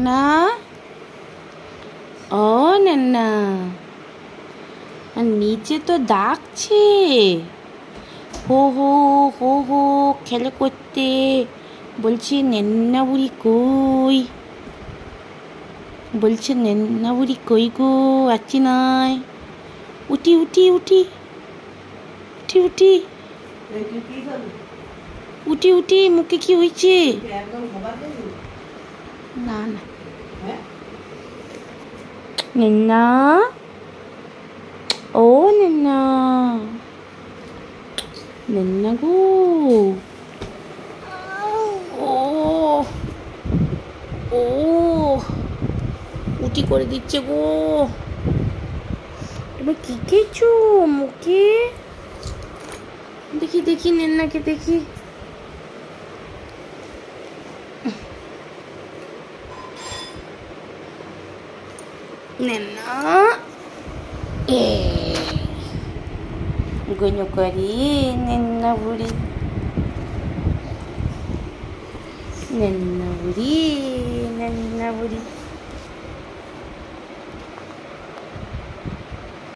নেন্না, ও নেন্না, আর নিচে তো ডাকছে, হো হো হো হো খেলা করতে বলছে। নেন্না বুড়ি কই, বলছে নেন্না বুড়ি কই গো, আছি নাই। উঠি উঠি উঠি উঠি উঠি উঠি উঠি, মুখে কি হয়েছে? না না, নেন্না, ও নেন্না, নেন্না গো, ও ও উঠি করে দিচ্ছে গো। তুমি কি খেয়েছো মুখে? দেখি দেখি নেন্নাকে দেখি। নেন্না গনু করি, নেন্না বুড়ি, নেন্না বুড়ি, নেন্না বুড়ি।